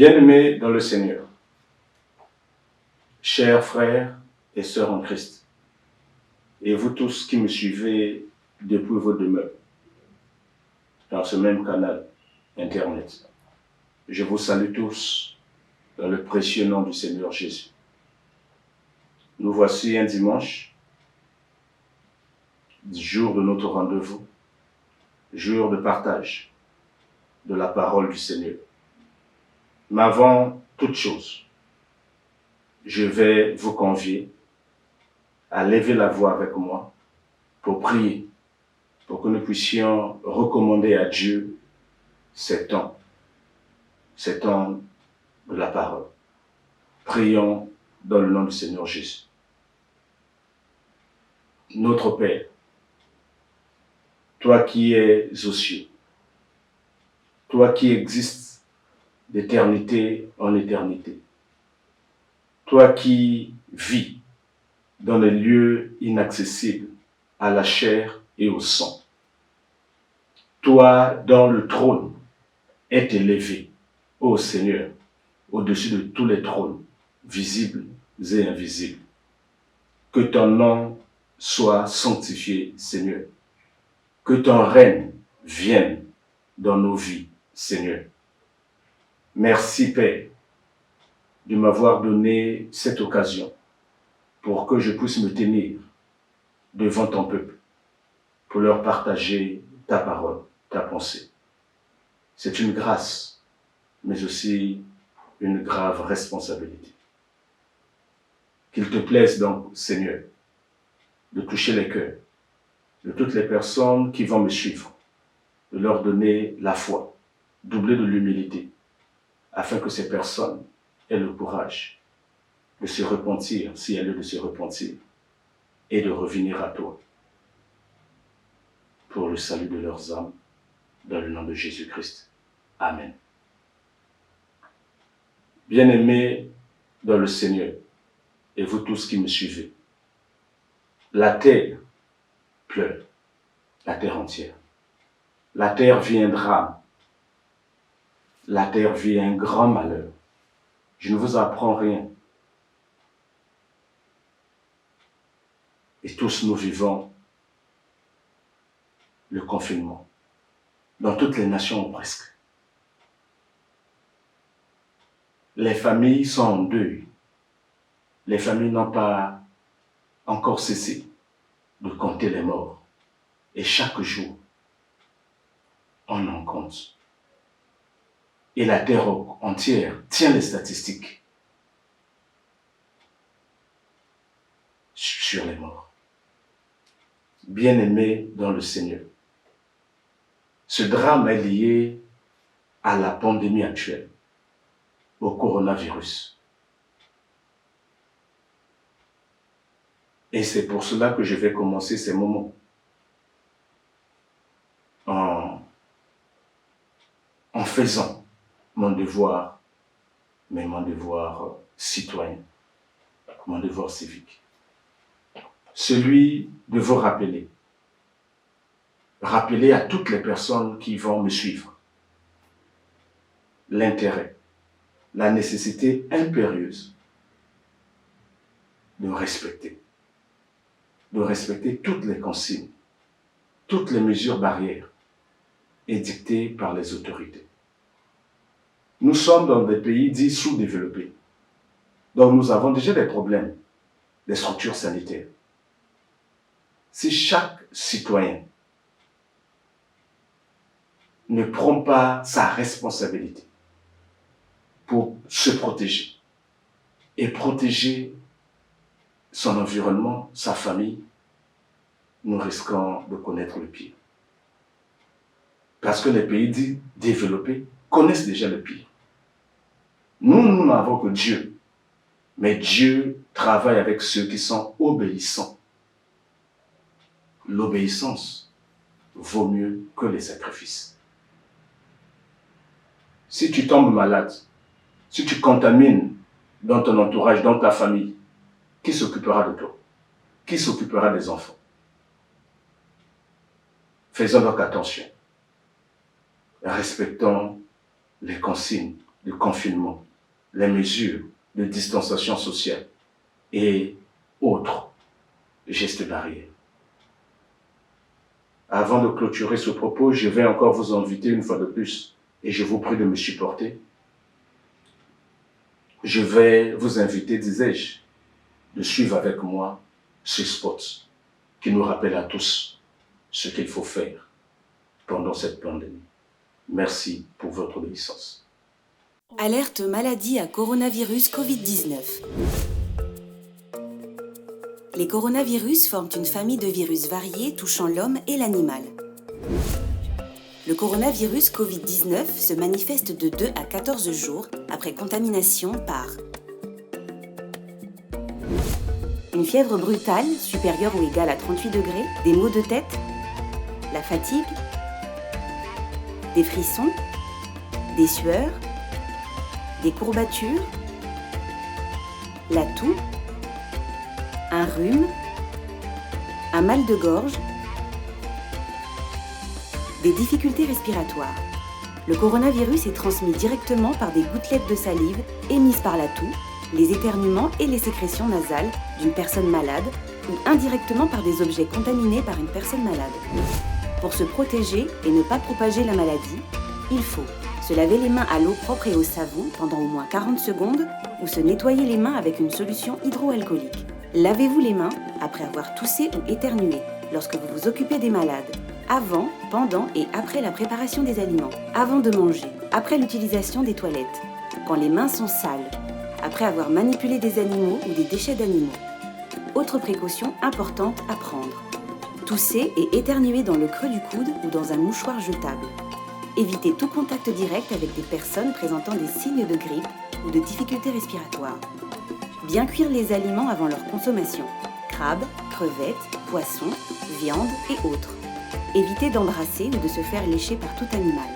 Bien-aimés dans le Seigneur, chers frères et sœurs en Christ, et vous tous qui me suivez depuis vos demeures, dans ce même canal Internet, je vous salue tous dans le précieux nom du Seigneur Jésus. Nous voici un dimanche, jour de notre rendez-vous, jour de partage de la parole du Seigneur. Mais avant toute chose, je vais vous convier à lever la voix avec moi pour prier, pour que nous puissions recommander à Dieu ces temps de la parole. Prions dans le nom du Seigneur Jésus. Notre Père, toi qui es aux cieux, toi qui existes d'éternité en éternité, toi qui vis dans les lieux inaccessibles à la chair et au sang, toi dont le trône est élevé, ô Seigneur, au-dessus de tous les trônes, visibles et invisibles. Que ton nom soit sanctifié, Seigneur. Que ton règne vienne dans nos vies, Seigneur. Merci, Père, de m'avoir donné cette occasion pour que je puisse me tenir devant ton peuple, pour leur partager ta parole, ta pensée. C'est une grâce, mais aussi une grave responsabilité. Qu'il te plaise donc, Seigneur, de toucher les cœurs de toutes les personnes qui vont me suivre, de leur donner la foi, doublée de l'humilité, afin que ces personnes aient le courage de se repentir, si elles ont de se repentir, et de revenir à toi, pour le salut de leurs âmes, dans le nom de Jésus-Christ. Amen. Bien-aimés dans le Seigneur, et vous tous qui me suivez, la terre pleure, la terre entière. La terre vit un drame, la terre vit un grand malheur. Je ne vous apprends rien. Et tous nous vivons le confinement, dans toutes les nations ou presque. Les familles sont en deuil. Les familles n'ont pas encore cessé de compter les morts. Et chaque jour, on en compte. Et la terre entière tient les statistiques sur les morts. Bien-aimés dans le Seigneur, ce drame est lié à la pandémie actuelle, au coronavirus. Et c'est pour cela que je vais commencer ces moments en faisant mon devoir, mais mon devoir citoyen, mon devoir civique. Celui de vous rappeler à toutes les personnes qui vont me suivre l'intérêt, la nécessité impérieuse de respecter toutes les consignes, toutes les mesures barrières édictées par les autorités. Nous sommes dans des pays dits sous-développés, donc nous avons déjà des problèmes, des structures sanitaires. Si chaque citoyen ne prend pas sa responsabilité pour se protéger et protéger son environnement, sa famille, nous risquons de connaître le pire. Parce que les pays dits développés connaissent déjà le pire. Nous n'avons que Dieu, mais Dieu travaille avec ceux qui sont obéissants. L'obéissance vaut mieux que les sacrifices. Si tu tombes malade, si tu contamines dans ton entourage, dans ta famille, qui s'occupera de toi? Qui s'occupera des enfants? Faisons donc attention. Respectons les consignes de confinement, les mesures de distanciation sociale et autres gestes barrières. Avant de clôturer ce propos, je vais encore vous inviter une fois de plus, et je vous prie de me supporter. Je vais vous inviter, disais-je, de suivre avec moi ce spot qui nous rappelle à tous ce qu'il faut faire pendant cette pandémie. Merci pour votre obéissance. Alerte maladie à coronavirus Covid-19. Les coronavirus forment une famille de virus variés touchant l'homme et l'animal. Le coronavirus Covid-19 se manifeste de 2 à 14 jours après contamination par une fièvre brutale supérieure ou égale à 38 degrés, des maux de tête, la fatigue, des frissons, des sueurs, des courbatures, la toux, un rhume, un mal de gorge, des difficultés respiratoires. Le coronavirus est transmis directement par des gouttelettes de salive émises par la toux, les éternuements et les sécrétions nasales d'une personne malade ou indirectement par des objets contaminés par une personne malade. Pour se protéger et ne pas propager la maladie, il faut se laver les mains à l'eau propre et au savon pendant au moins 40 secondes ou se nettoyer les mains avec une solution hydroalcoolique. Lavez-vous les mains après avoir toussé ou éternué lorsque vous vous occupez des malades, avant, pendant et après la préparation des aliments, avant de manger, après l'utilisation des toilettes, quand les mains sont sales, après avoir manipulé des animaux ou des déchets d'animaux. Autre précaution importante à prendre. Tousser et éternuer dans le creux du coude ou dans un mouchoir jetable. Évitez tout contact direct avec des personnes présentant des signes de grippe ou de difficultés respiratoires. Bien cuire les aliments avant leur consommation. Crabes, crevettes, poissons, viande et autres. Évitez d'embrasser ou de se faire lécher par tout animal.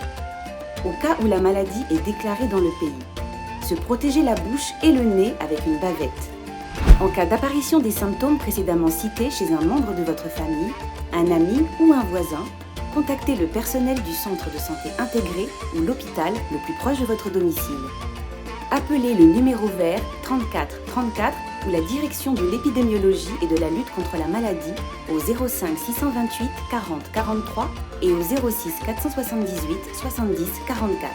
Au cas où la maladie est déclarée dans le pays, se protéger la bouche et le nez avec une bavette. En cas d'apparition des symptômes précédemment cités chez un membre de votre famille, un ami ou un voisin, contactez le personnel du centre de santé intégré ou l'hôpital le plus proche de votre domicile. Appelez le numéro vert 34 34 ou la direction de l'épidémiologie et de la lutte contre la maladie au 05 628 40 43 et au 06 478 70 44.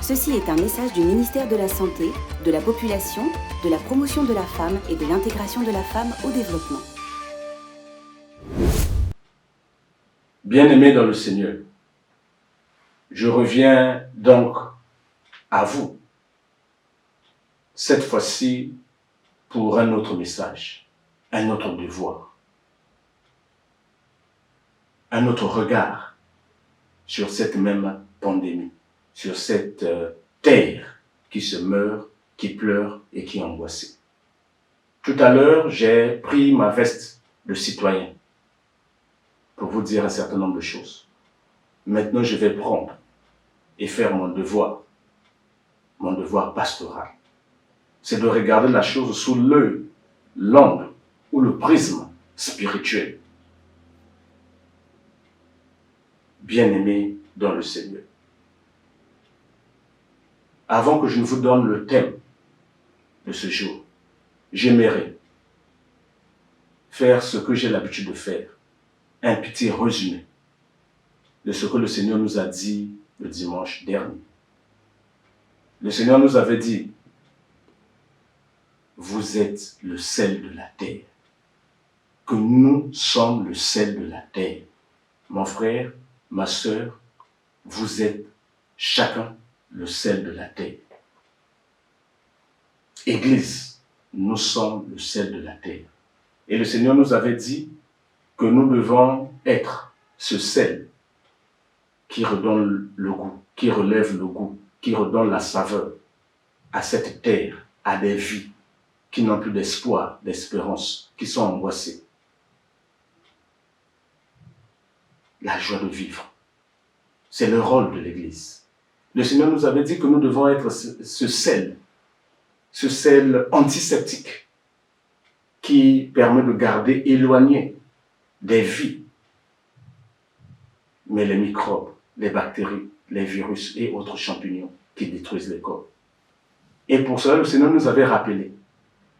Ceci est un message du ministère de la Santé, de la Population, de la Promotion de la Femme et de l'Intégration de la Femme au Développement. Bien-aimés dans le Seigneur, je reviens donc à vous, cette fois-ci pour un autre message, un autre devoir, un autre regard sur cette même pandémie, sur cette terre qui se meurt, qui pleure et qui est angoissée. Tout à l'heure, j'ai pris ma veste de citoyen pour vous dire un certain nombre de choses. Maintenant, je vais prendre et faire mon devoir pastoral. C'est de regarder la chose sous l'angle ou le prisme spirituel. Bien-aimés dans le Seigneur. Avant que je ne vous donne le thème de ce jour, j'aimerais faire ce que j'ai l'habitude de faire, un petit résumé de ce que le Seigneur nous a dit le dimanche dernier. Le Seigneur nous avait dit, vous êtes le sel de la terre, que nous sommes le sel de la terre. Mon frère, ma sœur, vous êtes chacun le sel de la terre. Église, nous sommes le sel de la terre. Et le Seigneur nous avait dit que nous devons être ce sel qui redonne le goût, qui relève le goût, qui redonne la saveur à cette terre, à des vies qui n'ont plus d'espoir, d'espérance, qui sont angoissées. La joie de vivre, c'est le rôle de l'Église. Le Seigneur nous avait dit que nous devons être ce sel antiseptique qui permet de garder éloigné des vies, mais les microbes, les bactéries, les virus et autres champignons qui détruisent les corps. Et pour cela, le Seigneur nous avait rappelé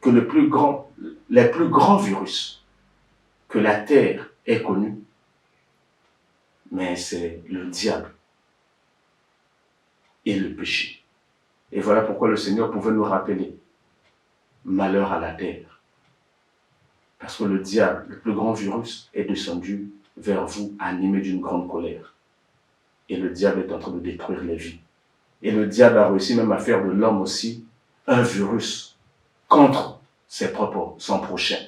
que les plus grands virus que la terre ait connus, mais c'est le diable et le péché. Et voilà pourquoi le Seigneur pouvait nous rappeler malheur à la terre. Parce que le diable, le plus grand virus, est descendu vers vous animé d'une grande colère. Et le diable est en train de détruire les vies. Et le diable a réussi même à faire de l'homme aussi un virus contre son prochain,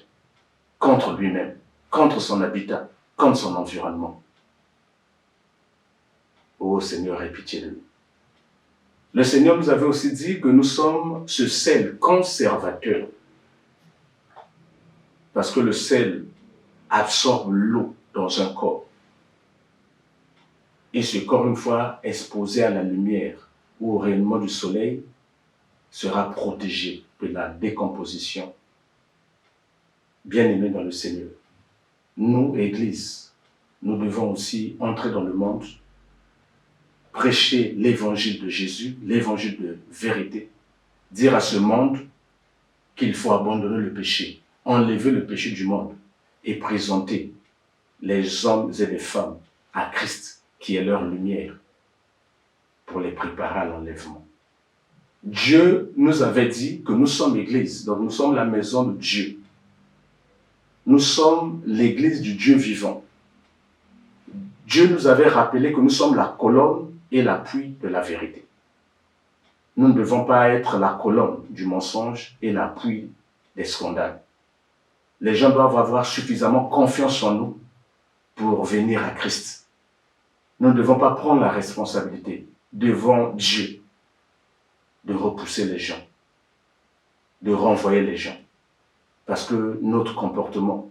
contre lui-même, contre son habitat, contre son environnement. Ô Seigneur, aie pitié de nous. Le Seigneur nous avait aussi dit que nous sommes ce sel conservateur. Parce que le sel absorbe l'eau dans un corps. Et ce corps, une fois exposé à la lumière ou au rayonnement du soleil, sera protégé de la décomposition. Bien-aimés dans le Seigneur, nous, Église, nous devons aussi entrer dans le monde, prêcher l'évangile de Jésus, l'évangile de vérité, dire à ce monde qu'il faut abandonner le péché, enlever le péché du monde et présenter les hommes et les femmes à Christ, qui est leur lumière, pour les préparer à l'enlèvement. Dieu nous avait dit que nous sommes l'Église, donc nous sommes la maison de Dieu. Nous sommes l'Église du Dieu vivant. Dieu nous avait rappelé que nous sommes la colonne et l'appui de la vérité. Nous ne devons pas être la colonne du mensonge et l'appui des scandales. Les gens doivent avoir suffisamment confiance en nous pour venir à Christ. Nous ne devons pas prendre la responsabilité devant Dieu de repousser les gens, de renvoyer les gens, parce que notre comportement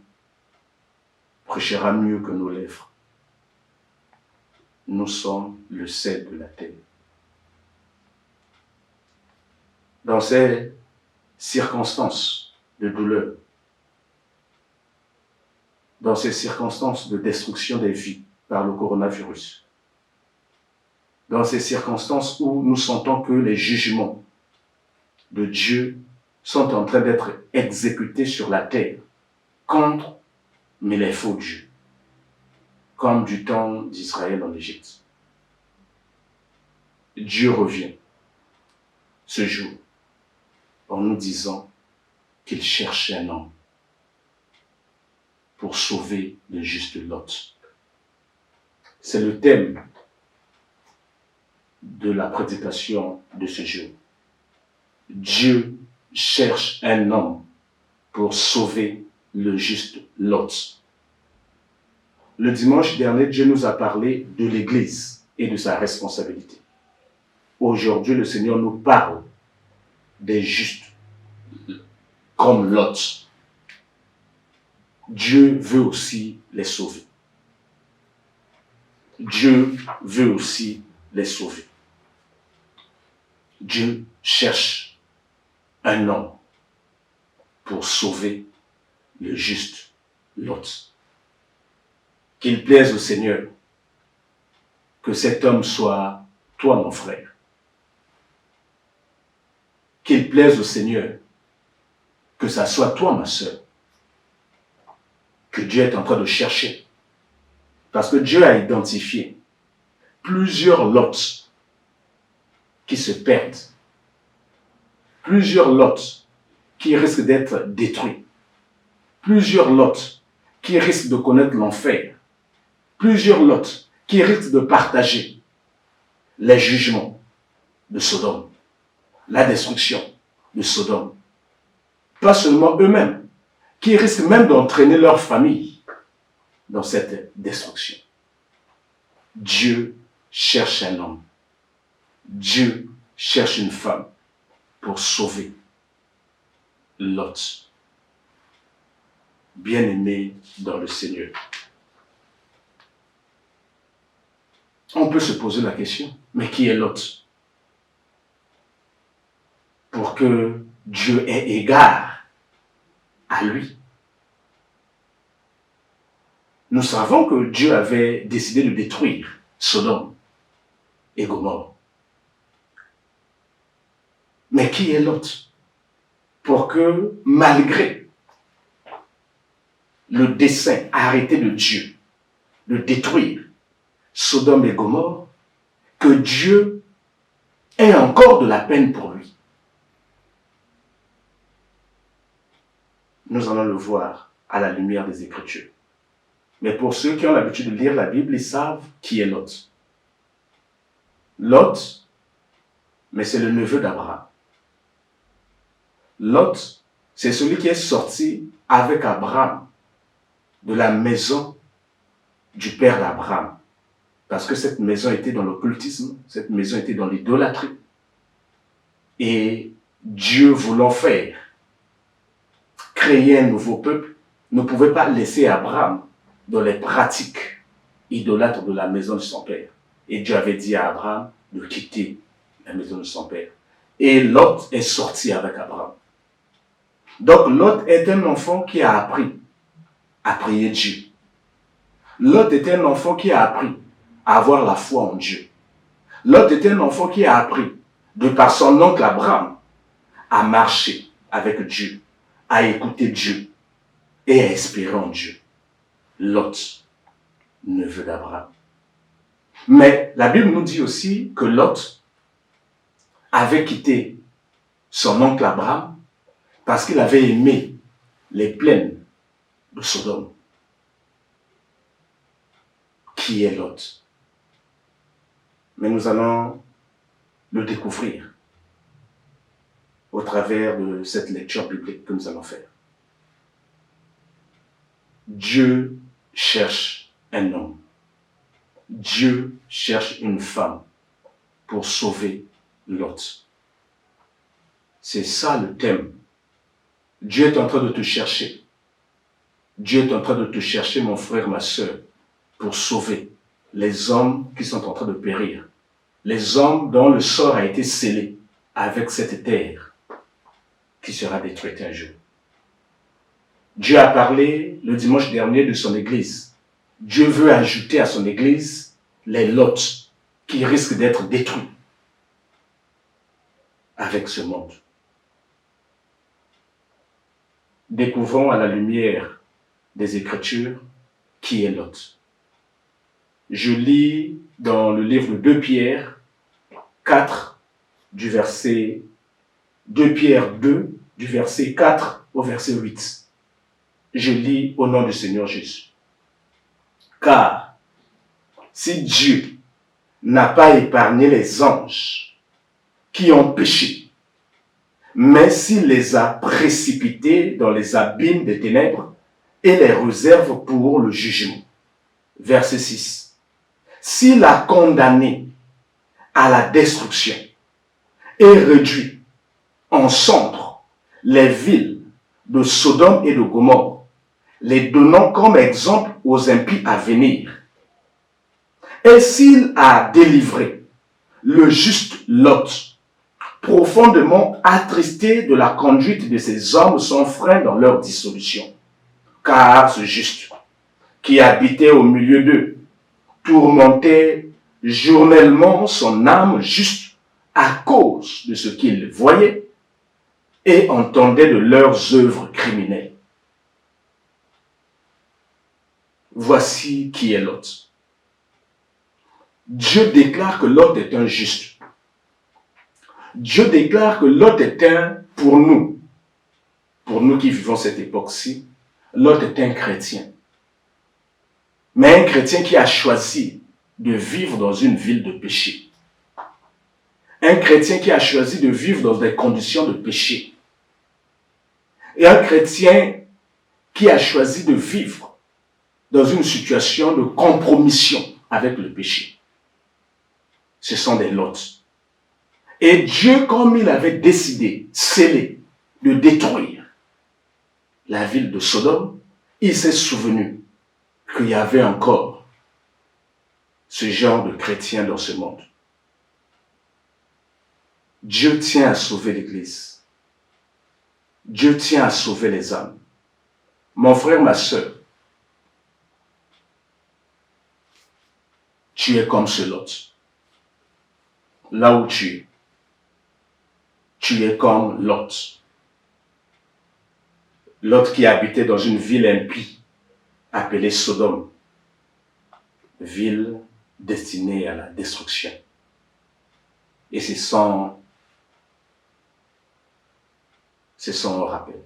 prêchera mieux que nos lèvres. Nous sommes le sel de la terre. Dans ces circonstances de douleur, dans ces circonstances de destruction des vies par le coronavirus, dans ces circonstances où nous sentons que les jugements de Dieu sont en train d'être exécutés sur la terre contre les faux dieux, comme du temps d'Israël en Égypte. Dieu revient ce jour en nous disant qu'il cherche un homme pour sauver le juste Lot. C'est le thème de la prédication de ce jour. Dieu cherche un homme pour sauver le juste Lot. Le dimanche dernier, Dieu nous a parlé de l'Église et de sa responsabilité. Aujourd'hui, le Seigneur nous parle des justes comme Lot. Dieu veut aussi les sauver. Dieu veut aussi les sauver. Dieu cherche un homme pour sauver le juste Lot. Qu'il plaise au Seigneur que cet homme soit toi, mon frère. Qu'il plaise au Seigneur que ça soit toi, ma sœur, que Dieu est en train de chercher. Parce que Dieu a identifié plusieurs lots qui se perdent, plusieurs lots qui risquent d'être détruits, plusieurs lots qui risquent de connaître l'enfer, plusieurs lots qui risquent de partager les jugements de Sodome, la destruction de Sodome. Pas seulement eux-mêmes, qui risquent même d'entraîner leur famille dans cette destruction. Dieu cherche un homme. Dieu cherche une femme pour sauver Lot. Bien-aimé dans le Seigneur. On peut se poser la question, mais qui est Lot? Pour que Dieu ait égard à lui. Nous savons que Dieu avait décidé de détruire Sodome et Gomorrhe. Mais qui est Lot? Pour que, malgré le dessein arrêté de Dieu de détruire Sodome et Gomorrhe, que Dieu ait encore de la peine pour lui. Nous allons le voir à la lumière des Écritures. Mais pour ceux qui ont l'habitude de lire la Bible, ils savent qui est Lot. Lot, mais c'est le neveu d'Abraham. Lot, c'est celui qui est sorti avec Abraham de la maison du père d'Abraham. Parce que cette maison était dans l'occultisme, cette maison était dans l'idolâtrie. Et Dieu voulant créer un nouveau peuple, ne pouvait pas laisser Abraham dans les pratiques idolâtres de la maison de son père. Et Dieu avait dit à Abraham de quitter la maison de son père. Et Lot est sorti avec Abraham. Donc Lot est un enfant qui a appris à prier Dieu. Lot était un enfant qui a appris à avoir la foi en Dieu. Lot était un enfant qui a appris, de par son oncle Abraham, à marcher avec Dieu, à écouter Dieu et à espérer en Dieu. Lot, neveu d'Abraham. Mais la Bible nous dit aussi que Lot avait quitté son oncle Abraham parce qu'il avait aimé les plaines de Sodome. Qui est Lot? Mais nous allons le découvrir au travers de cette lecture biblique que nous allons faire. Dieu cherche un homme. Dieu cherche une femme pour sauver Lot. C'est ça le thème. Dieu est en train de te chercher. Dieu est en train de te chercher, mon frère, ma sœur, pour sauver les hommes qui sont en train de périr. Les hommes dont le sort a été scellé avec cette terre qui sera détruite un jour. Dieu a parlé le dimanche dernier de son Église. Dieu veut ajouter à son Église les Lots qui risquent d'être détruits avec ce monde. Découvrons à la lumière des Écritures qui est Lot. Je lis dans le livre de 2 Pierre 4 du verset 2 Pierre 2 du verset 4 au verset 8. Je lis au nom du Seigneur Jésus. Car si Dieu n'a pas épargné les anges qui ont péché, mais s'il les a précipités dans les abîmes des ténèbres et les réserve pour le jugement. Verset 6. S'il a condamné à la destruction et réduit en cendres les villes de Sodome et de Gomorrhe, les donnant comme exemple aux impies à venir, et s'il a délivré le juste Lot, profondément attristé de la conduite de ces hommes sans frein dans leur dissolution, car ce juste qui habitait au milieu d'eux tourmentait journellement son âme juste à cause de ce qu'il voyait et entendait de leurs œuvres criminelles. Voici qui est Lot. Dieu déclare que Lot est un juste. Dieu déclare que Lot est un, pour nous qui vivons cette époque-ci, Lot est un chrétien. Mais un chrétien qui a choisi de vivre dans une ville de péché. Un chrétien qui a choisi de vivre dans des conditions de péché. Et un chrétien qui a choisi de vivre dans une situation de compromission avec le péché. Ce sont des Lots. Et Dieu, comme il avait décidé, scellé, de détruire la ville de Sodome, il s'est souvenu qu'il y avait encore ce genre de chrétiens dans ce monde. Dieu tient à sauver l'Église. Dieu tient à sauver les âmes. Mon frère, ma sœur, tu es comme ce Lot. Là où tu es. tu es comme Lot. Lot qui habitait dans une ville impie appelée Sodome, ville destinée à la destruction. Et c'est sans rappel.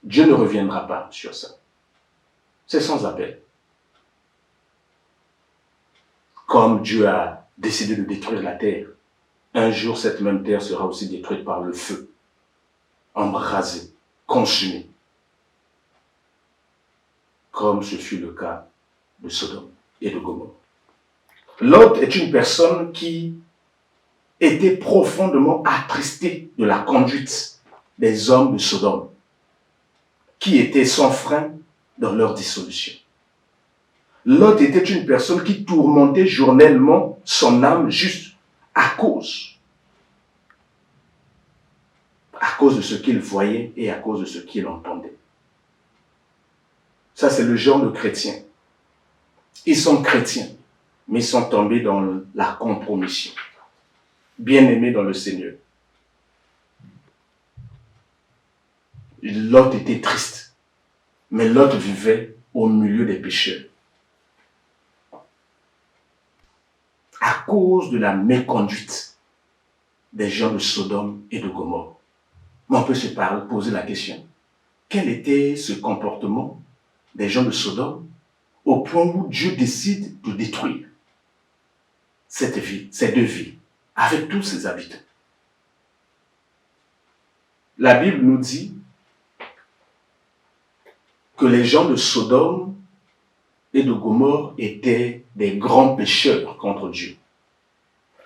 Dieu ne reviendra pas sur ça. C'est sans appel. Comme Dieu a décidé de détruire la terre, un jour cette même terre sera aussi détruite par le feu, embrasée, consumée, comme ce fut le cas de Sodome et de Gomorrhe. Lot est une personne qui était profondément attristé de la conduite des hommes de Sodome, qui étaient sans frein dans leur dissolution. Lot était une personne qui tourmentait journellement son âme juste à cause de ce qu'il voyait et à cause de ce qu'il entendait. Ça, c'est le genre de chrétiens. Ils sont chrétiens, mais ils sont tombés dans la compromission. Bien-aimés dans le Seigneur. Lot était triste, mais Lot vivait au milieu des pécheurs. À cause de la méconduite des gens de Sodome et de Gomorrhe. Mais on peut se poser la question, quel était ce comportement des gens de Sodome au point où Dieu décide de détruire cette ville, ces deux villes, avec tous ses habitants? La Bible nous dit que les gens de Sodome et de Gomorrhe étaient des grands pécheurs contre Dieu.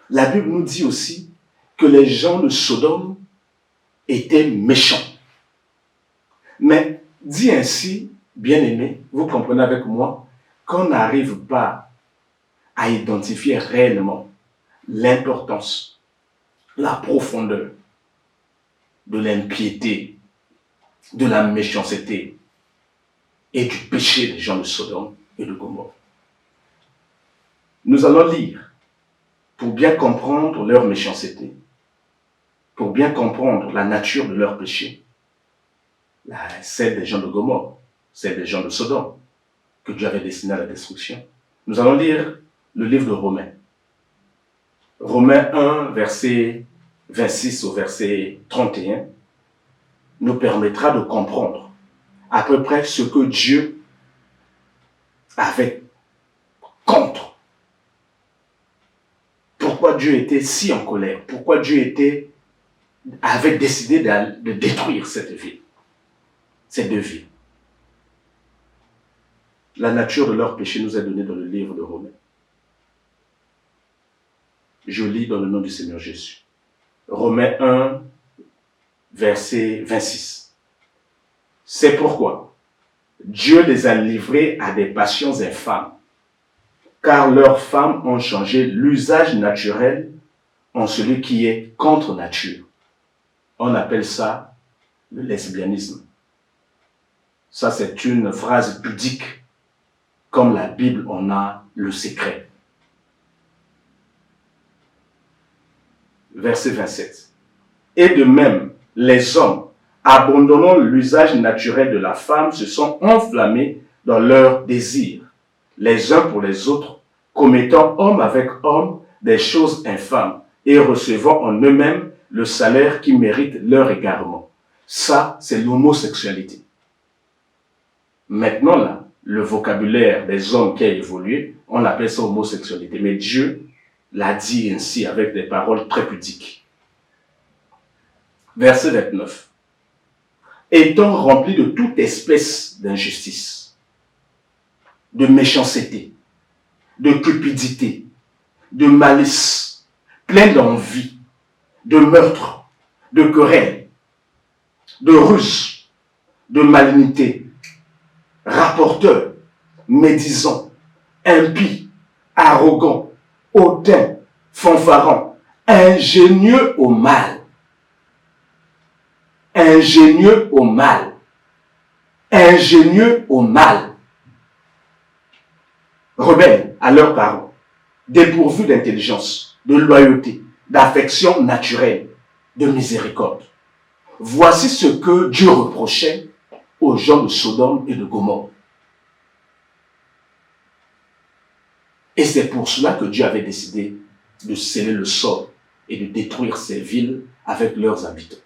La Bible nous dit aussi que les gens de Sodome étaient méchants. Mais dit ainsi, bien-aimés, vous comprenez avec moi, qu'on n'arrive pas à identifier réellement l'importance, la profondeur de l'impiété, de la méchanceté et du péché des gens de Sodome et de Gomorrhe. Nous allons lire pour bien comprendre leur méchanceté, pour bien comprendre la nature de leur péché, celle des gens de Gomorrhe, celle des gens de Sodome, que Dieu avait destiné à la destruction. Nous allons lire le livre de Romains. Romains 1, verset 26 au verset 31, nous permettra de comprendre à peu près ce que Dieu avait contre. Pourquoi Dieu était si en colère, pourquoi Dieu avait décidé de détruire cette ville, ces deux villes. La nature de leur péché nous est donnée dans le livre de Romains. Je lis dans le nom du Seigneur Jésus. Romains 1, verset 26. C'est pourquoi Dieu les a livrés à des passions infâmes, car leurs femmes ont changé l'usage naturel en celui qui est contre nature. On appelle ça le lesbianisme. Ça, c'est une phrase pudique, comme la Bible en a le secret. Verset 27. Et de même, les hommes, abandonnant l'usage naturel de la femme, se sont enflammés dans leurs désirs, les uns pour les autres, commettant homme avec homme des choses infâmes et recevant en eux-mêmes le salaire qui mérite leur égarement. Ça, c'est l'homosexualité. Maintenant, là, le vocabulaire des hommes qui a évolué, on appelle ça homosexualité. Mais Dieu l'a dit ainsi avec des paroles très pudiques. Verset 29. Étant remplis de toute espèce d'injustice, de méchanceté, de cupidité, de malice, plein d'envie, de meurtre, de querelle, de ruse, de malignité, rapporteur, médisant, impie, arrogant, hautain, fanfaron, ingénieux au mal. Ingénieux au mal. Ingénieux au mal. Rebelles à leurs parents, dépourvus d'intelligence, de loyauté, d'affection naturelle, de miséricorde. Voici ce que Dieu reprochait aux gens de Sodome et de Gomorrhe. Et c'est pour cela que Dieu avait décidé de sceller le sort et de détruire ces villes avec leurs habitants,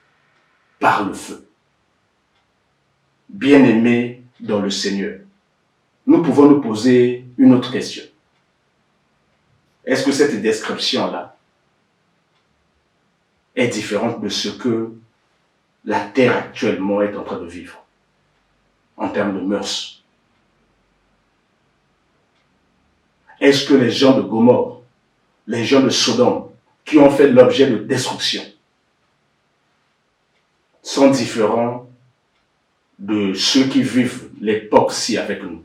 par le feu. Bien-aimés dans le Seigneur, nous pouvons nous poser une autre question. Est-ce que cette description-là est différente de ce que la terre actuellement est en train de vivre en termes de mœurs? Est-ce que les gens de Gomorrhe, les gens de Sodome, qui ont fait l'objet de destruction, sont différents de ceux qui vivent l'époque-ci avec nous?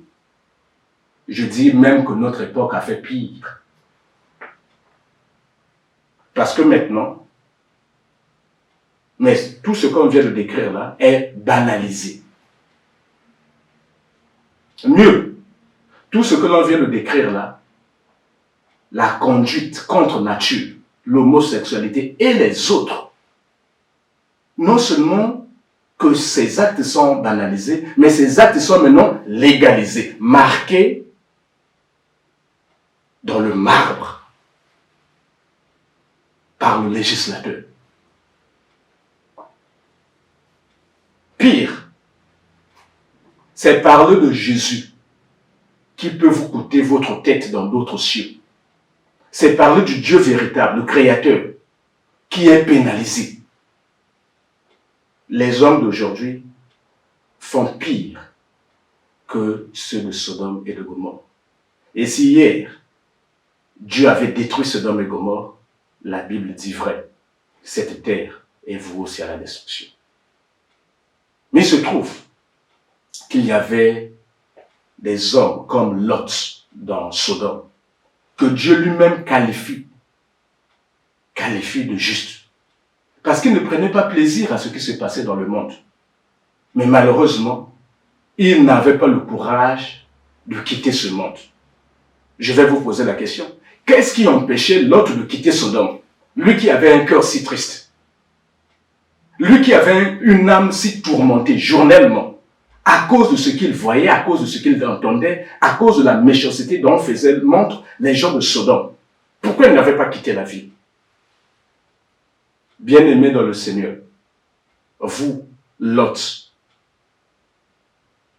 Je dis même que notre époque a fait pire. Parce que maintenant, mais tout ce qu'on vient de décrire là est banalisé. Mieux, tout ce que l'on vient de décrire là, la conduite contre nature, l'homosexualité et les autres, non seulement que ces actes sont banalisés, mais ces actes sont maintenant légalisés, marqués dans le marbre par le législateur. Pire, c'est parler de Jésus qui peut vous coûter votre tête dans d'autres cieux. C'est parler du Dieu véritable, le Créateur, qui est pénalisé. Les hommes d'aujourd'hui font pire que ceux de Sodome et de Gomorrhe. Et si hier, Dieu avait détruit Sodome et Gomorrhe, la Bible dit vrai, cette terre est vouée aussi à la destruction. Mais il se trouve qu'il y avait des hommes comme Lot dans Sodome, que Dieu lui-même qualifie de juste. Parce qu'il ne prenait pas plaisir à ce qui se passait dans le monde. Mais malheureusement, il n'avait pas le courage de quitter ce monde. Je vais vous poser la question. Qu'est-ce qui empêchait Lot de quitter Sodome? Lui qui avait un cœur si triste. Lui qui avait une âme si tourmentée journellement, à cause de ce qu'il voyait, à cause de ce qu'il entendait, à cause de la méchanceté dont faisaient montre les gens de Sodome. Pourquoi il n'avait pas quitté la ville? Bien-aimés dans le Seigneur, vous, Lot,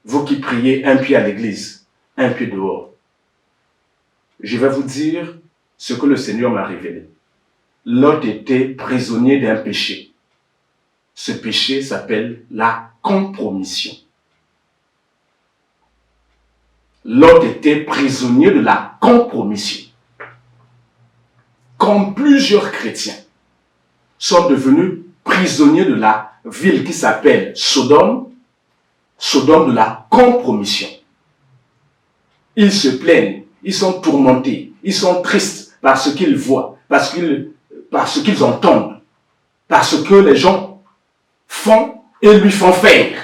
vous qui priez un pied à l'église, un pied dehors, je vais vous dire ce que le Seigneur m'a révélé. Lot était prisonnier d'un péché. Ce péché s'appelle la compromission. Lot était prisonnier de la compromission. Comme plusieurs chrétiens sont devenus prisonniers de la ville qui s'appelle Sodome, Sodome de la compromission. Ils se plaignent, ils sont tourmentés, ils sont tristes par ce qu'ils voient, par ce qu'ils entendent, parce que les gens font et lui font faire.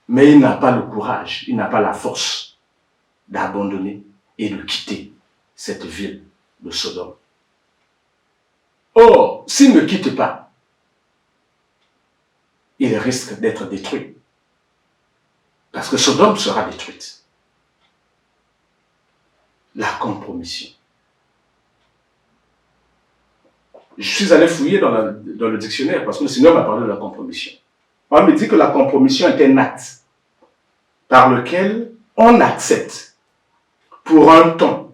Mais il n'a pas le courage, il n'a pas la force d'abandonner et de quitter cette ville de Sodome. Or, s'il ne quitte pas, il risque d'être détruit. Parce que Sodome sera détruite. La compromission. Je suis allé fouiller dans le dictionnaire parce que le Seigneur m'a parlé de la compromission. On me dit que la compromission est un acte par lequel on accepte pour un temps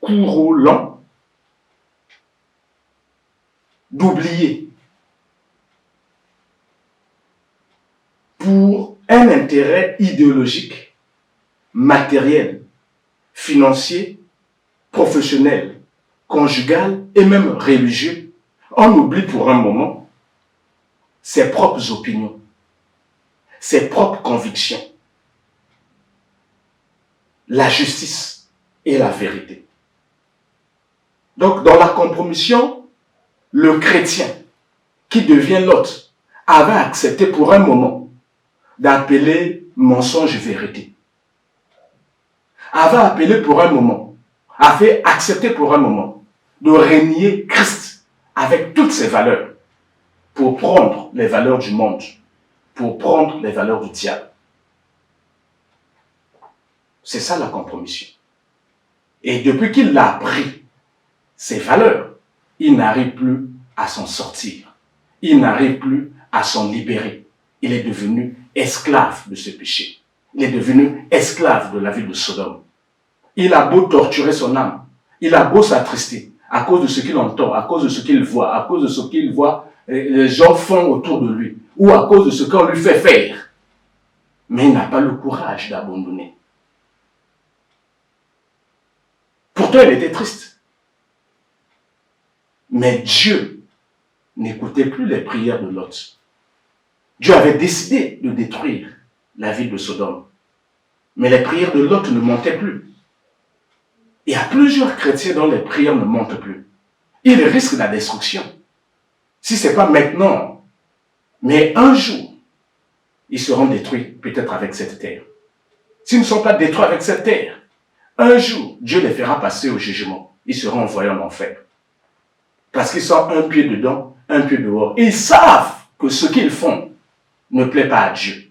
court ou long d'oublier pour un intérêt idéologique, matériel, financier, professionnel, conjugal et même religieux. On oublie pour un moment ses propres opinions, ses propres convictions, la justice et la vérité. Donc, dans la compromission, le chrétien qui devient Lot avait accepté pour un moment d'appeler mensonge vérité. Avait appelé pour un moment, avait accepté pour un moment de renier Christ avec toutes ses valeurs, pour prendre les valeurs du monde, pour prendre les valeurs du diable. C'est ça la compromission. Et depuis qu'il a pris ces valeurs, il n'arrive plus à s'en sortir. Il n'arrive plus à s'en libérer. Il est devenu esclave de ce péché. Il est devenu esclave de la vie de Sodome. Il a beau torturer son âme, il a beau s'attrister à cause de ce qu'il entend, à cause de ce qu'il voit, à cause de ce qu'il voit les gens font autour de lui, ou à cause de ce qu'on lui fait faire. Mais il n'a pas le courage d'abandonner. Pourtant, il était triste. Mais Dieu n'écoutait plus les prières de Lot. Dieu avait décidé de détruire la ville de Sodome. Mais les prières de Lot ne montaient plus. Il y a plusieurs chrétiens dont les prières ne montent plus. Ils risquent la destruction. Si ce n'est pas maintenant, mais un jour, ils seront détruits peut-être avec cette terre. S'ils ne sont pas détruits avec cette terre, un jour, Dieu les fera passer au jugement. Ils seront envoyés en enfer. Parce qu'ils sont un pied dedans, un pied dehors. Ils savent que ce qu'ils font ne plaît pas à Dieu.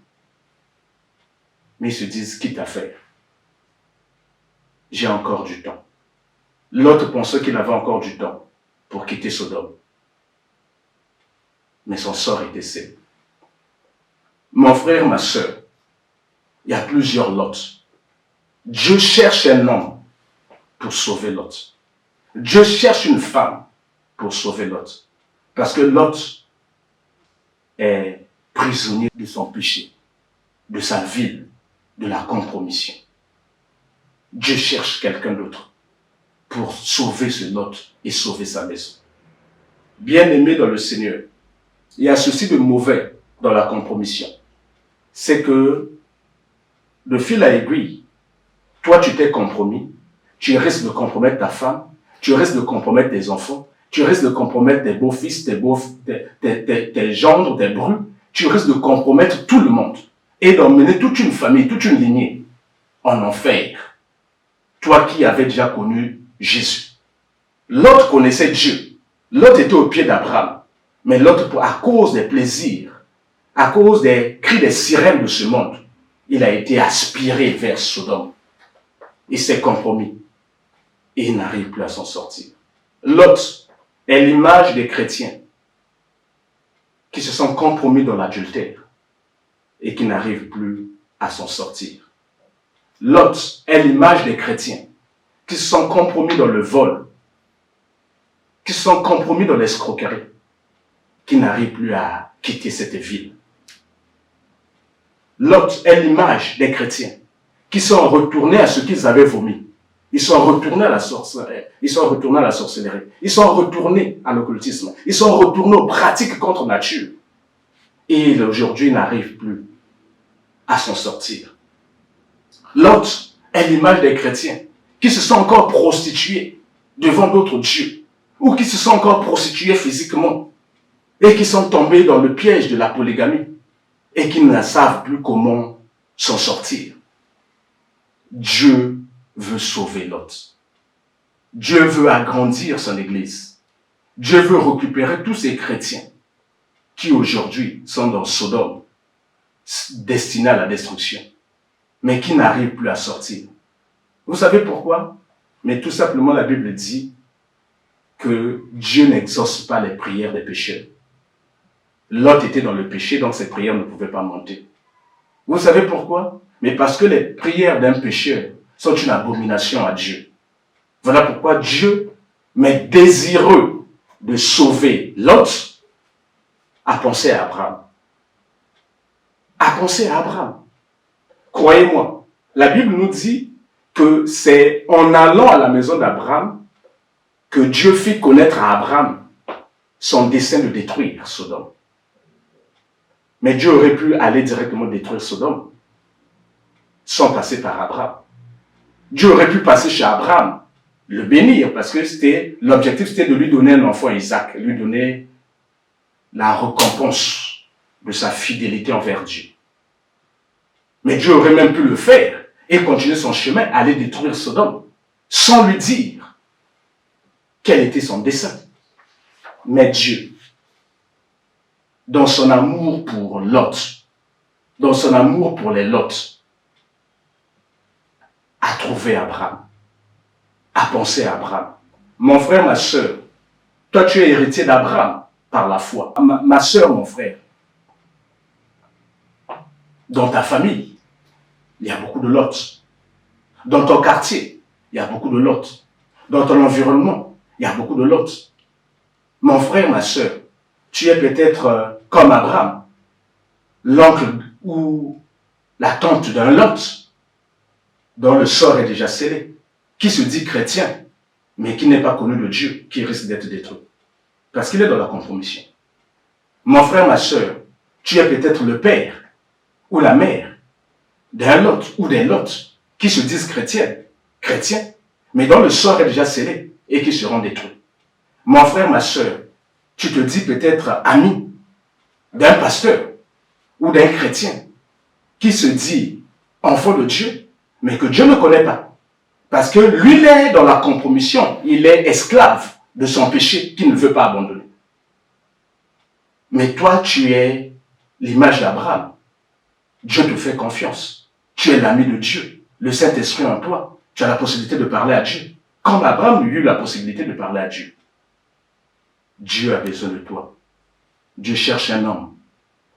Mais ils se disent, quitte à faire, j'ai encore du temps. L'autre pensait qu'il avait encore du temps pour quitter Sodome. Mais son sort était scellé. Mon frère, ma soeur, il y a plusieurs Lots. Dieu cherche un homme pour sauver Lot. Dieu cherche une femme pour sauver Lot. Parce que Lot est prisonnier de son péché, de sa ville, de la compromission. Dieu cherche quelqu'un d'autre pour sauver ce Lot et sauver sa maison. Bien-aimé dans le Seigneur, il y a ceci de mauvais dans la compromission. C'est que, de fil à aiguille, toi tu t'es compromis, tu risques de compromettre ta femme, tu risques de compromettre tes enfants, tu risques de compromettre tes beaux-fils, tes gendres, tes brus, tu risques de compromettre tout le monde et d'emmener toute une famille, toute une lignée en enfer. Toi qui avais déjà connu Jésus. L'autre connaissait Dieu. L'autre était au pied d'Abraham. Mais l'autre, à cause des plaisirs, à cause des cris des sirènes de ce monde, il a été aspiré vers Sodome. Il s'est compromis. Et il n'arrive plus à s'en sortir. Lot est l'image des chrétiens qui se sont compromis dans l'adultère et qui n'arrivent plus à s'en sortir. Lot est l'image des chrétiens qui se sont compromis dans le vol, qui se sont compromis dans l'escroquerie, qui n'arrivent plus à quitter cette ville. Lot est l'image des chrétiens qui sont retournés à ce qu'ils avaient vomi. Ils sont retournés à la sorcellerie, ils sont retournés à la sorcellerie, ils sont retournés à l'occultisme, ils sont retournés aux pratiques contre nature. Et aujourd'hui, ils n'arrivent plus à s'en sortir. Lot est l'image des chrétiens qui se sont encore prostitués devant d'autres dieux ou qui se sont encore prostitués physiquement et qui sont tombés dans le piège de la polygamie et qui ne savent plus comment s'en sortir. Dieu veut sauver Lot. Dieu veut agrandir son église. Dieu veut récupérer tous ces chrétiens qui aujourd'hui sont dans Sodome, destinés à la destruction, mais qui n'arrivent plus à sortir. Vous savez pourquoi? Mais tout simplement la Bible dit que Dieu n'exauce pas les prières des pécheurs. Lot était dans le péché, donc ses prières ne pouvaient pas monter. Vous savez pourquoi? Mais parce que les prières d'un pécheur sont une abomination à Dieu. Voilà pourquoi Dieu, mais désireux de sauver Lot, a pensé à Abraham. A pensé à Abraham. Croyez-moi, la Bible nous dit que c'est en allant à la maison d'Abraham que Dieu fit connaître à Abraham son dessein de détruire Sodome. Mais Dieu aurait pu aller directement détruire Sodome sans passer par Abraham. Dieu aurait pu passer chez Abraham, le bénir, parce que l'objectif c'était de lui donner un enfant, Isaac, lui donner la récompense de sa fidélité envers Dieu. Mais Dieu aurait même pu le faire et continuer son chemin, aller détruire Sodome, sans lui dire quel était son dessein. Mais Dieu, dans son amour pour Lot, dans son amour pour les Lot, a trouvé Abraham, a pensé à Abraham. Mon frère, ma soeur, toi tu es héritier d'Abraham par la foi. Ma soeur, mon frère, dans ta famille, il y a beaucoup de Lot. Dans ton quartier, il y a beaucoup de Lot. Dans ton environnement, il y a beaucoup de Lot. Mon frère, ma soeur, tu es peut-être comme Abraham, l'oncle ou la tante d'un Lot, dont le sort est déjà scellé, qui se dit chrétien, mais qui n'est pas connu de Dieu, qui risque d'être détruit. Parce qu'il est dans la compromission. Mon frère, ma soeur, tu es peut-être le père ou la mère d'un Lot ou des Lot qui se disent chrétiens, mais dont le sort est déjà scellé et qui seront détruits. Mon frère, ma soeur, tu te dis peut-être ami d'un pasteur ou d'un chrétien qui se dit enfant de Dieu, mais que Dieu ne connaît pas. Parce que lui, il est dans la compromission, il est esclave de son péché qu'il ne veut pas abandonner. Mais toi, tu es l'image d'Abraham. Dieu te fait confiance. Tu es l'ami de Dieu. Le Saint-Esprit en toi. Tu as la possibilité de parler à Dieu. Comme Abraham eut la possibilité de parler à Dieu. Dieu a besoin de toi. Dieu cherche un homme.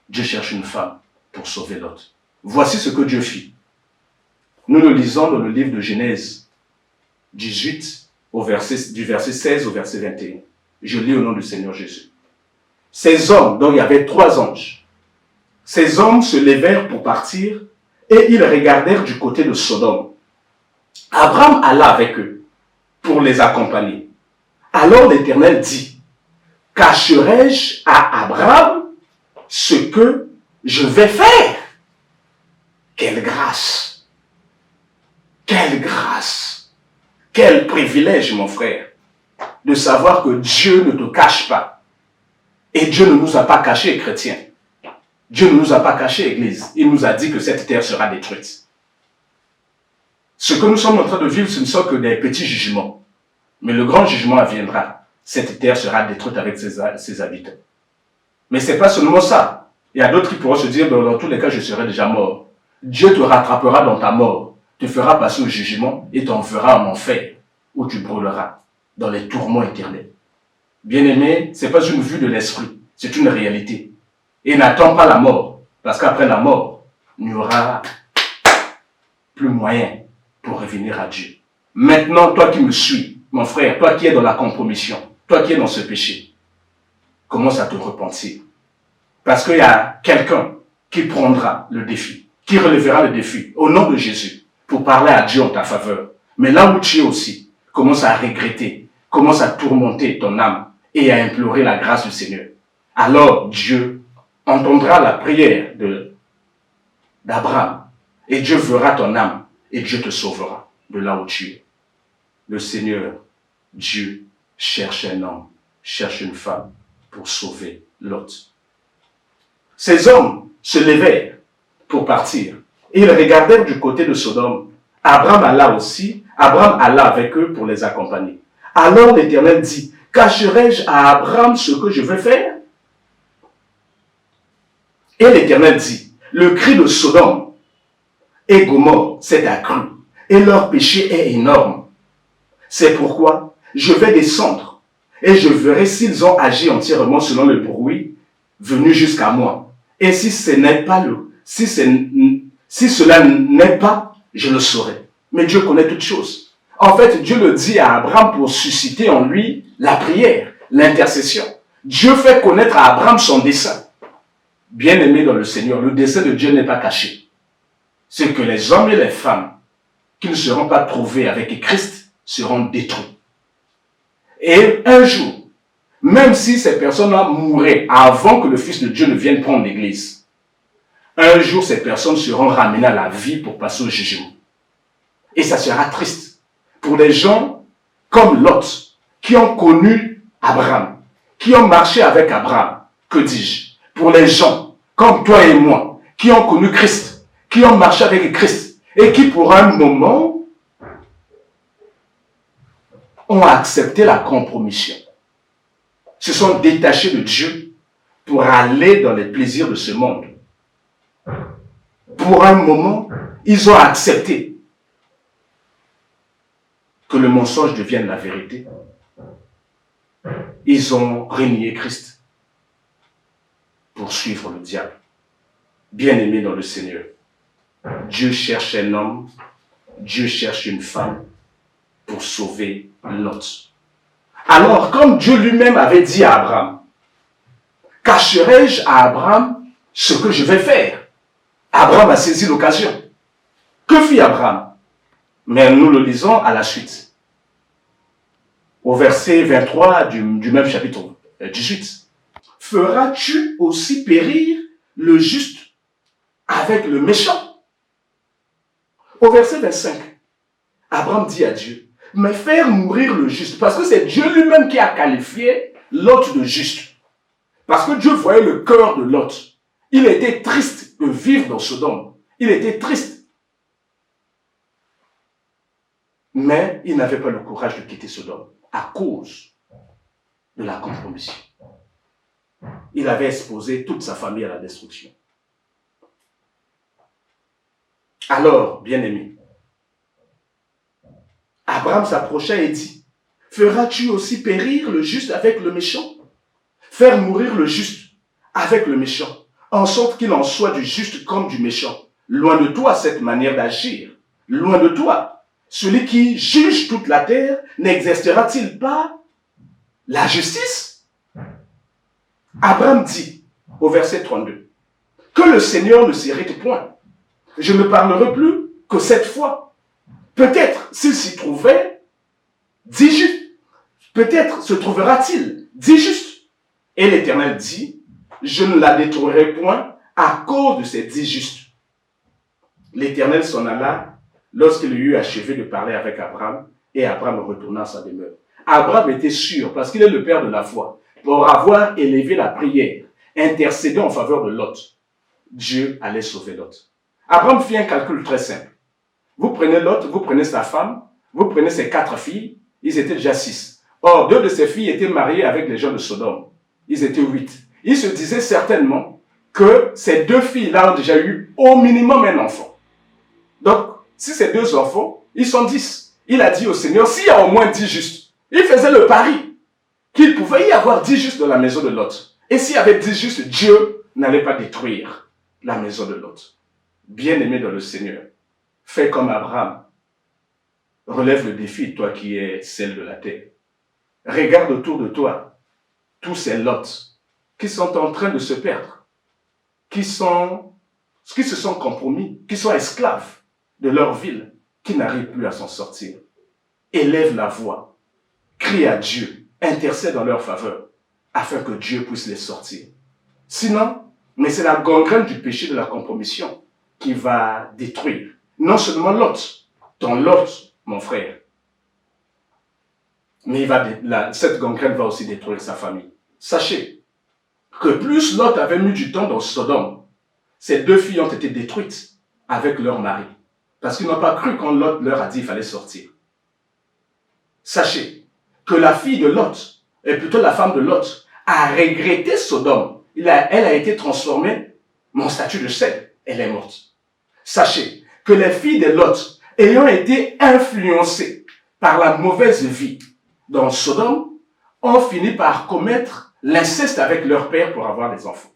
Dieu cherche une femme pour sauver l'autre. Voici ce que Dieu fit. Nous le lisons dans le livre de Genèse 18, du verset 16 au verset 21. Je lis au nom du Seigneur Jésus. Ces hommes, dont il y avait 3 anges, ces hommes se levèrent pour partir et ils regardèrent du côté de Sodome. Abraham alla avec eux pour les accompagner. Alors l'Éternel dit, cacherai-je à Abraham ce que je vais faire? Quelle grâce! Quelle grâce! Quel privilège, mon frère, de savoir que Dieu ne te cache pas. Et Dieu ne nous a pas cachés, chrétiens. Dieu ne nous a pas cachés, Église. Il nous a dit que cette terre sera détruite. Ce que nous sommes en train de vivre, ce ne sont que des petits jugements. Mais le grand jugement viendra. Cette terre sera détruite avec ses habitants. Mais ce n'est pas seulement ça. Il y a d'autres qui pourront se dire, dans tous les cas, je serai déjà mort. Dieu te rattrapera dans ta mort, te fera passer au jugement et t'enverra en enfer, où tu brûleras dans les tourments éternels. Bien-aimé, ce n'est pas une vue de l'esprit, c'est une réalité. Et n'attends pas la mort, parce qu'après la mort, il n'y aura plus moyen pour revenir à Dieu. Maintenant, toi qui me suis, mon frère, toi qui es dans la compromission, toi qui es dans ce péché, commence à te repentir. Parce qu'il y a quelqu'un qui prendra le défi, qui relèvera le défi au nom de Jésus pour parler à Dieu en ta faveur. Mais là où tu es aussi, commence à regretter, commence à tourmenter ton âme et à implorer la grâce du Seigneur. Alors Dieu entendra la prière d'Abraham et Dieu verra ton âme et Dieu te sauvera de là où tu es. Le Seigneur, Dieu, cherche un homme, cherche une femme pour sauver Lot. Ces hommes se levèrent pour partir et ils regardèrent du côté de Sodome. Abraham alla avec eux pour les accompagner. Alors l'Éternel dit, cacherai-je à Abraham ce que je veux faire? Et l'Éternel dit, le cri de Sodome et Gomorrhe s'est accru et leur péché est énorme. C'est pourquoi je vais descendre et je verrai s'ils ont agi entièrement selon le bruit venu jusqu'à moi. Et si cela n'est pas, je le saurai. Mais Dieu connaît toutes choses. En fait, Dieu le dit à Abraham pour susciter en lui la prière, l'intercession. Dieu fait connaître à Abraham son dessein. Bien-aimé dans le Seigneur, le dessein de Dieu n'est pas caché. C'est que les hommes et les femmes qui ne seront pas trouvés avec Christ seront détruits. Et un jour, même si ces personnes-là mourraient avant que le Fils de Dieu ne vienne prendre l'Église, un jour ces personnes seront ramenées à la vie pour passer au jugement. Et ça sera triste pour les gens comme Lot, qui ont connu Abraham, qui ont marché avec Abraham, que dis-je? Pour les gens comme toi et moi, qui ont connu Christ, qui ont marché avec Christ, et qui pour un moment ont accepté la compromission. se sont détachés de Dieu pour aller dans les plaisirs de ce monde. Pour un moment, ils ont accepté que le mensonge devienne la vérité. Ils ont renié Christ pour suivre le diable. Bien-aimés dans le Seigneur, Dieu cherche un homme, Dieu cherche une femme pour sauver Lot. Alors, comme Dieu lui-même avait dit à Abraham, cacherai-je à Abraham ce que je vais faire? Abraham a saisi l'occasion. Que fit Abraham? Mais nous le lisons à la suite. Au verset 23 du même chapitre 18. Feras-tu aussi périr le juste avec le méchant? Au verset 25, Abraham dit à Dieu, mais faire mourir le juste, parce que c'est Dieu lui-même qui a qualifié Lot de juste. Parce que Dieu voyait le cœur de Lot. Il était triste de vivre dans Sodome. Il était triste. Mais il n'avait pas le courage de quitter Sodome à cause de la compromission. Il avait exposé toute sa famille à la destruction. Alors, bien-aimé, Abraham s'approcha et dit, feras-tu aussi périr le juste avec le méchant? Faire mourir le juste avec le méchant, en sorte qu'il en soit du juste comme du méchant. Loin de toi cette manière d'agir. Loin de toi. Celui qui juge toute la terre, n'exercera-t-il pas la justice? Abraham dit, au verset 32, que le Seigneur ne s'irrite point. Je ne parlerai plus que cette fois. Peut-être, s'il s'y trouvait, 10 justes. Peut-être se trouvera-t-il 10 justes. Et l'Éternel dit, je ne la détruirai point à cause de ces 10 justes. L'Éternel s'en alla lorsqu'il eut achevé de parler avec Abraham, et Abraham retourna à sa demeure. Abraham était sûr, parce qu'il est le père de la foi, pour avoir élevé la prière, intercédé en faveur de Lot. Dieu allait sauver Lot. Abraham fit un calcul très simple. Vous prenez Lot, vous prenez sa femme, vous prenez ses 4 filles, ils étaient déjà 6. Or, 2 de ses filles étaient mariées avec les gens de Sodome. Ils étaient 8. Il se disait certainement que ces 2 filles-là ont déjà eu au minimum un enfant. Donc, si ces 2 enfants, ils sont 10. Il a dit au Seigneur, s'il y a au moins 10 justes, il faisait le pari qu'il pouvait y avoir 10 justes dans la maison de Lot. Et s'il y avait 10 justes, Dieu n'allait pas détruire la maison de Lot. Bien-aimé dans le Seigneur, fais comme Abraham. Relève le défi, toi qui es celle de la terre. Regarde autour de toi tous ces Lots qui sont en train de se perdre, qui se sont compromis, qui sont esclaves de leur ville, qui n'arrivent plus à s'en sortir. Élève la voix, crie à Dieu, intercède en leur faveur, afin que Dieu puisse les sortir. Sinon, mais c'est la gangrène du péché de la compromission qui va détruire non seulement Lot, ton Lot, mon frère, mais cette gangrène va aussi détruire sa famille. Sachez que plus Lot avait mis du temps dans Sodome, ces 2 filles ont été détruites avec leur mari, parce qu'ils n'ont pas cru quand Lot leur a dit qu'il fallait sortir. Sachez que la fille de Lot, et plutôt la femme de Lot, a regretté Sodome. Elle a été transformée en statue de sel. Elle est morte. Sachez que les filles de Lot, ayant été influencées par la mauvaise vie dans Sodome, ont fini par commettre l'inceste avec leur père pour avoir des enfants.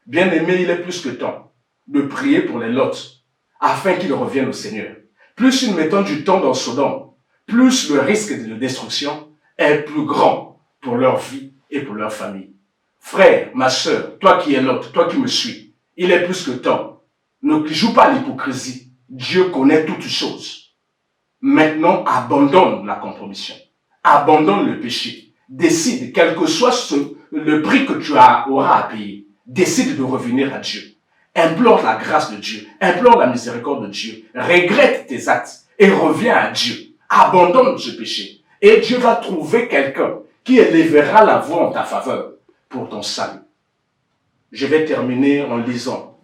Bien-aimé, il est plus que temps de prier pour les Lot, afin qu'ils reviennent au Seigneur. Plus ils mettent du temps dans Sodome, plus le risque de destruction est plus grand pour leur vie et pour leur famille. Frère, ma sœur, toi qui es Lot, toi qui me suis, il est plus que temps. Ne joue pas l'hypocrisie. Dieu connaît toutes choses. Maintenant, abandonne la compromission. Abandonne le péché. Décide, quel que soit le prix que tu auras à payer, décide de revenir à Dieu. Implore la grâce de Dieu. Implore la miséricorde de Dieu. Regrette tes actes et reviens à Dieu. Abandonne ce péché. Et Dieu va trouver quelqu'un qui élèvera la voix en ta faveur pour ton salut. Je vais terminer en lisant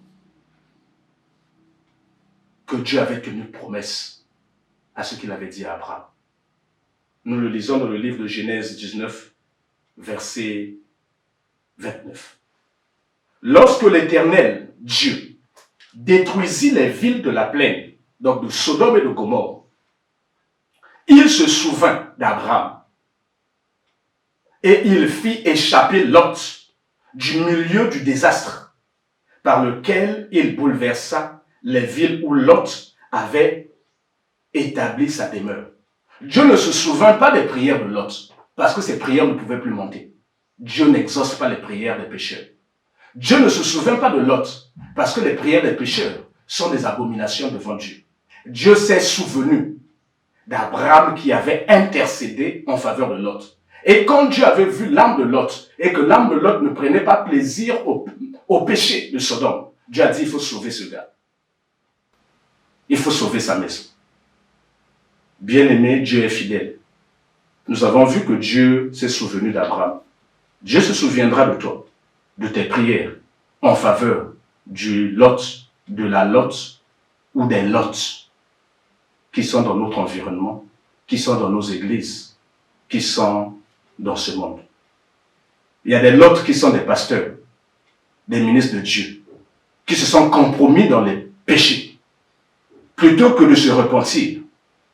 que Dieu avait tenu promesse à ce qu'il avait dit à Abraham. Nous le lisons dans le livre de Genèse 19, verset 29. Lorsque l'Éternel, Dieu, détruisit les villes de la plaine, donc de Sodome et de Gomorrhe, il se souvint d'Abraham et il fit échapper Lot du milieu du désastre par lequel il bouleversa les villes où Lot avait établi sa demeure. Dieu ne se souvint pas des prières de Lot parce que ses prières ne pouvaient plus monter. Dieu n'exauce pas les prières des pécheurs. Dieu ne se souvient pas de Lot parce que les prières des pécheurs sont des abominations devant Dieu. Dieu s'est souvenu d'Abraham qui avait intercédé en faveur de Lot. Et quand Dieu avait vu l'âme de Lot et que l'âme de Lot ne prenait pas plaisir au péché de Sodome, Dieu a dit il faut sauver ce gars. Il faut sauver sa maison. Bien-aimé, Dieu est fidèle. Nous avons vu que Dieu s'est souvenu d'Abraham. Dieu se souviendra de toi, de tes prières en faveur du Lot, de la Lot ou des Lots qui sont dans notre environnement, qui sont dans nos églises, qui sont dans ce monde. Il y a des Lots qui sont des pasteurs, des ministres de Dieu, qui se sont compromis dans les péchés. Plutôt que de se repentir,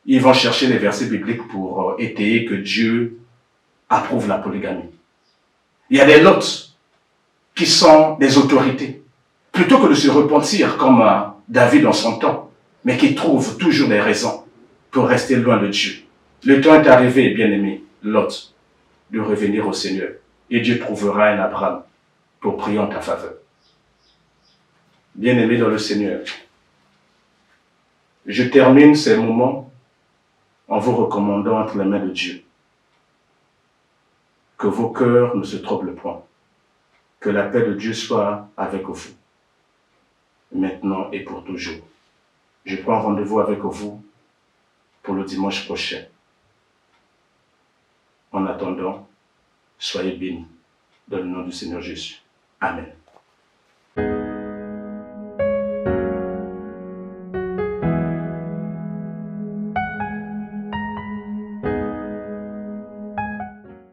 ils vont chercher les versets bibliques pour étayer que Dieu approuve la polygamie. Il y a des Lots qui sont des autorités. Plutôt que de se repentir comme David en son temps, mais qui trouvent toujours des raisons pour rester loin de Dieu. Le temps est arrivé, bien-aimé, Lot, de revenir au Seigneur. Et Dieu trouvera un Abraham pour prier en ta faveur. Bien-aimé dans le Seigneur, je termine ces moments en vous recommandant entre les mains de Dieu. Que vos cœurs ne se troublent point. Que la paix de Dieu soit avec vous, maintenant et pour toujours. Je prends rendez-vous avec vous pour le dimanche prochain. En attendant, soyez bénis dans le nom du Seigneur Jésus. Amen.